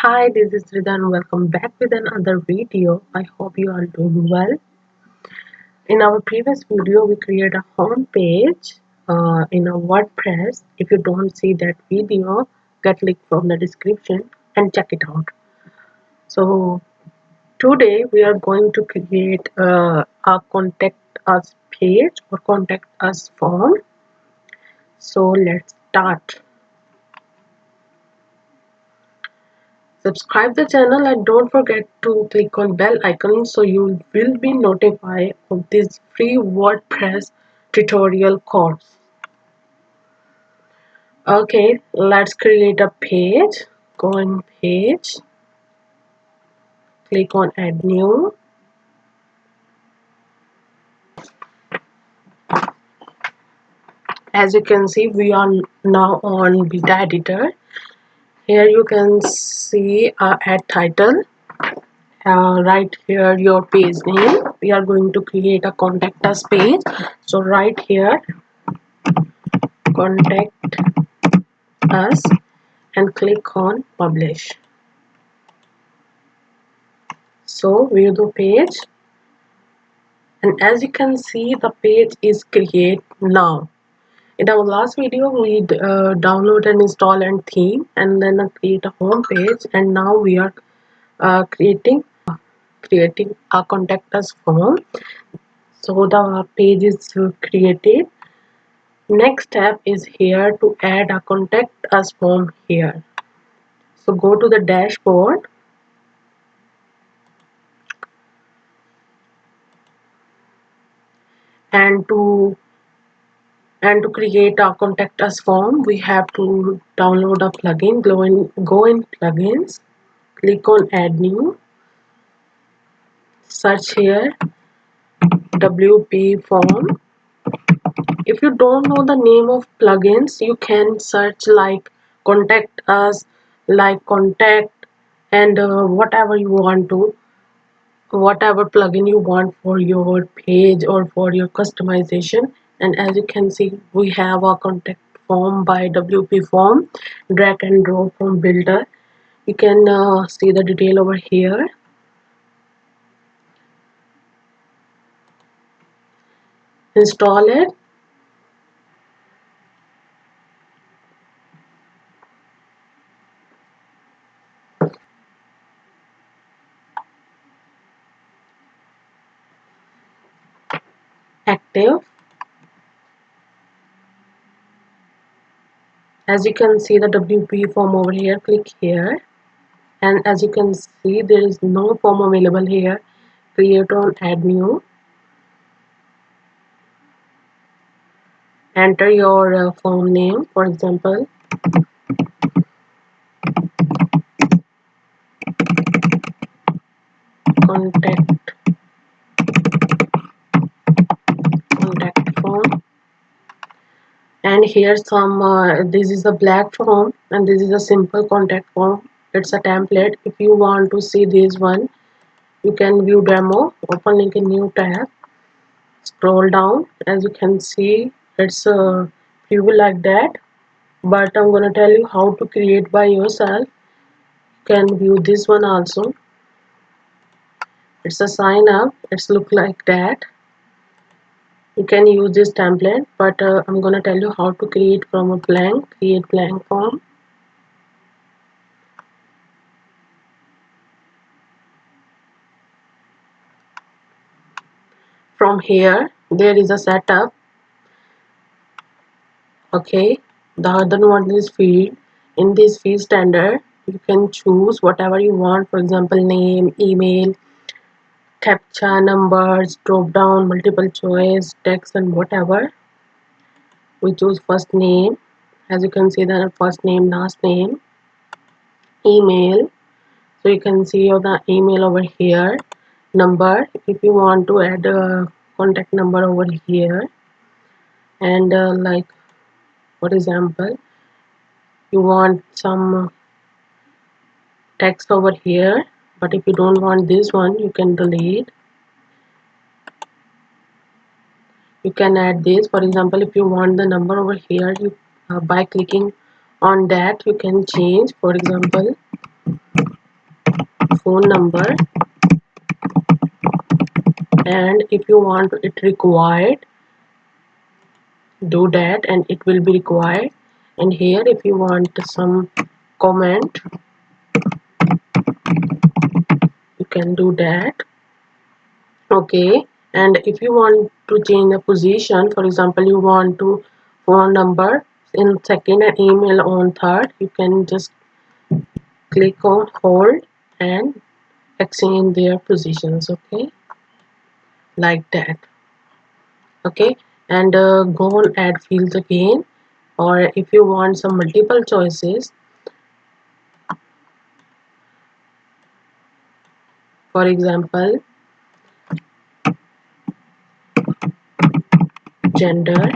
Hi, this is Rida and welcome back with another video. I hope you are doing well. In our previous video, we created a home page in a WordPress. If you don't see that video, get link from the description and check it out. So today we are going to create a contact us page or contact us form. So let's start. Subscribe the channel and don't forget to click on bell icon so you will be notified of this free WordPress tutorial course. Okay, let's create a page. Go on page, click on add new. As you can see, we are now on beta editor. Here you can see add title. Right here your page name. We are going to create a contact us page. So right here contact us and click on publish. So view the page, and as you can see the page is created now. In our last video we download and install and theme and then create a home page, and now we are creating a contact us form. So the page is created. Next step is here to add a contact us form here. So go to the dashboard and to create a contact us form we have to download a plugin. Go in plugins, click on add new, search here WP form. If you don't know the name of plugins, you can search like contact us, like contact, and whatever plugin you want for your page or for your customization. And as you can see, we have a contact form by WP form, drag and drop from builder. You can see the detail over here. Install it. Active. As you can see the WP form over here, click here, and as you can see there is no form available here. Create on add new, enter your form name, for example contact form, and here some this is a black form and this is a simple contact form. It's a template. If you want to see this one, you can view demo, open link in new tab, scroll down. As you can see it's a view like that, but I'm gonna tell you how to create by yourself. You can view this one also. It's a sign up. It's look like that. You can use this template, but I'm gonna tell you how to create from a create blank form. From here there is a setup. Okay, the other one is field. In this field standard you can choose whatever you want, for example name, email, captcha, numbers, drop down, multiple choice, text, and whatever. We choose first name. As you can see the first name, last name, email. So you can see the email over here. Number, if you want to add a contact number over here, and like for example you want some text over here, but if you don't want this one you can delete. You can add this, for example if you want the number over here, you by clicking on that you can change, for example phone number, and if you want it required, do that and it will be required. And here if you want some comment, you can do that. Okay, and if you want to change the position, for example you want to phone number in second and email on third, you can just click on hold and exchange their positions. Okay, like that. Okay, and go on add fields again, or if you want some multiple choices, for example gender,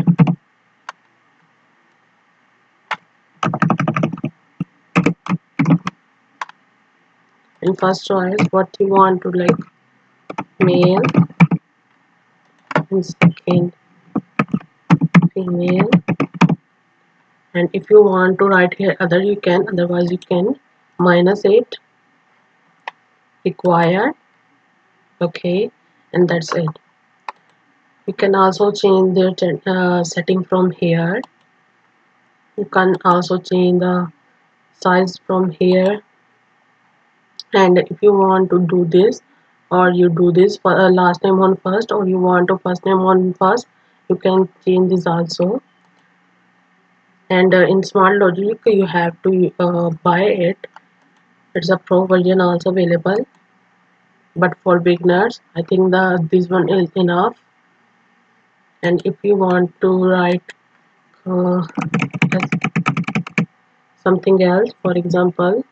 in first choice what you want to like male, in second female, and if you want to write here other you can, otherwise you can -8 required. Okay, and that's it. You can also change the setting from here. You can also change the size from here, and if you want to do this, or you do this for last name on first, or you want to first name on first, you can change this also. And in Smart Logic you have to buy it. It's a pro version also available, but for beginners I think this one is enough. And if you want to write uh, something else, for example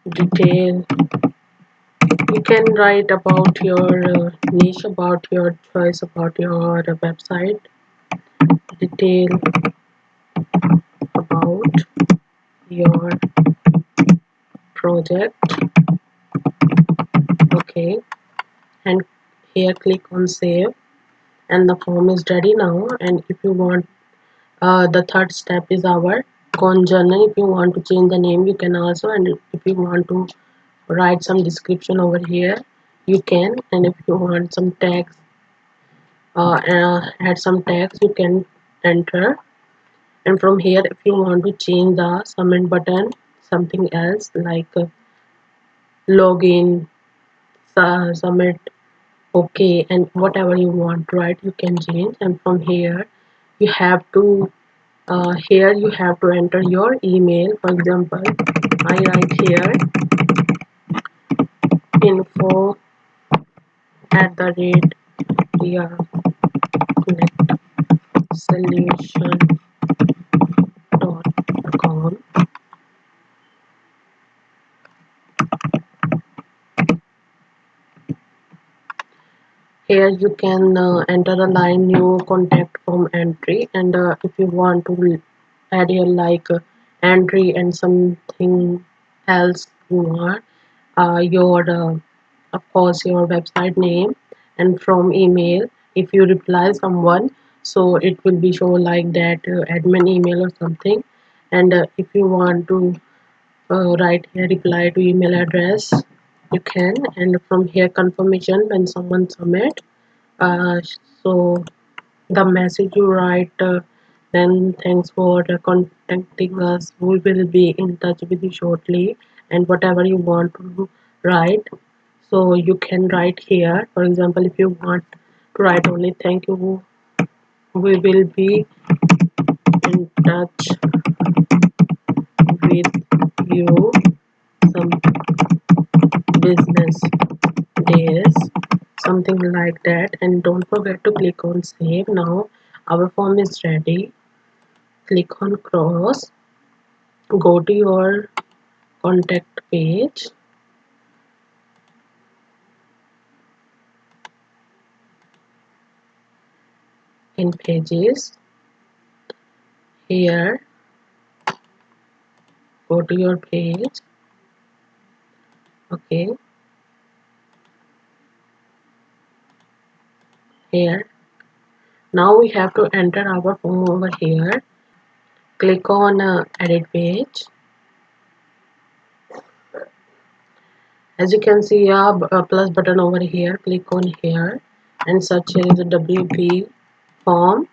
detail, you can write about your niche, about your choice, about your website, detail about your project. Okay, and here click on save, and the form is ready now. And if you want, the third step is our con journal. If you want to change the name you can also, and if you want to write some description over here you can, and if you want some text, add some text, you can enter. And from here if you want to change the submit button, something else like login, submit, okay, and whatever you want to write you can change. And from here you have to here you have to enter your email. For example I write here info at the rate solution.com. Here you can enter a line new contact form entry, and if you want to add here like entry and something else you want, your of course your website name, and from email if you reply someone, so it will be show like that admin email or something. And if you want to write here reply to email address you can, and from here confirmation when someone submit. uh, so the message you write, then thanks for contacting us, we will be in touch with you shortly, and whatever you want to write, so you can write here. For example if you want to write only thank you, we will be in touch with you some business days, something like that. And don't forget to click on save. Now our form is ready. Click on cross, go to your contact page, in pages, here go to your page. Okay, here now we have to enter our form over here. Click on edit page, As you can see a plus button over here. Click on here and search here is a WP form.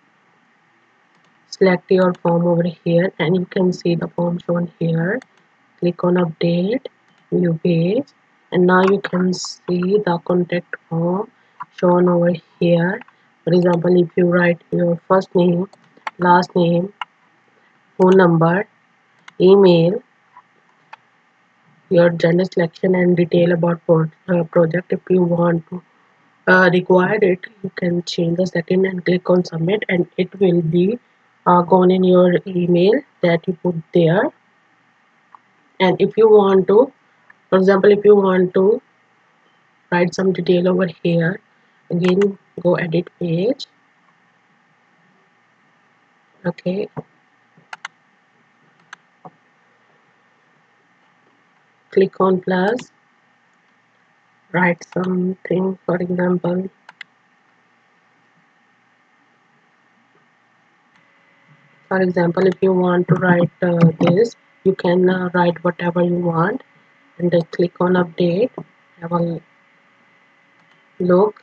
Select your form over here and you can see the form shown here. Click on update, view page, and now you can see the contact form shown over here. For example, if you write your first name, last name, phone number, email, your gender selection and detail about project. If you want to require it, you can change the setting and click on submit and it will be gone in your email that you put there. And if you want to, for example, if you want to write some detail over here, again go edit page. Okay, click on plus, write something. For example, if you want to write this, you can write whatever you want and click on update. Have a look.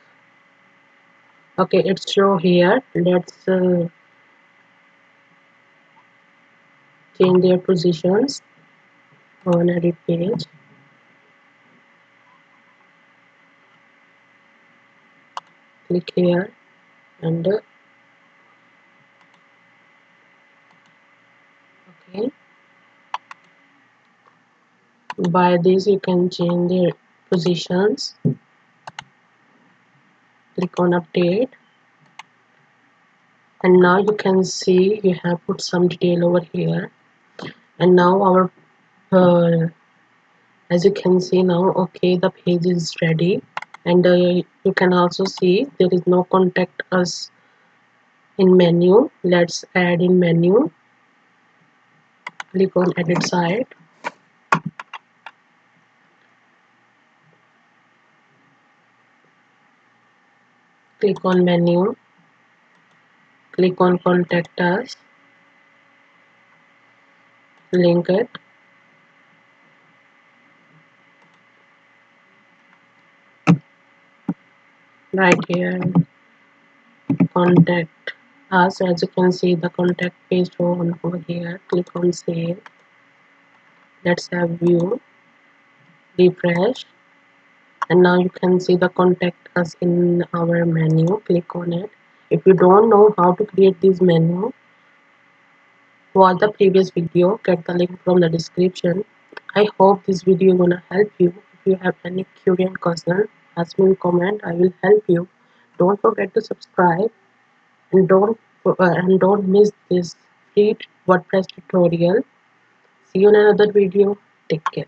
Okay, it's show here. Let's change their positions on edit page. Click here and okay. By this you can change their positions. Click on update and now you can see you have put some detail over here. And now our as you can see now, okay, the page is ready. And you can also see there is no contact us in menu. Let's add in menu. Click on edit site. Click on menu. Click on contact us. Link it. Right here, contact us. As you can see the contact page shown over here. Click on save. Let's have view. Refresh. And now you can see the contact us in our menu. Click on it. If you don't know how to create this menu, watch the previous video, get the link from the description. I hope this video gonna help you. If you have any query and concern, ask me in comment. I will help you. Don't forget to subscribe and don't miss this free WordPress tutorial. See you in another video. Take care.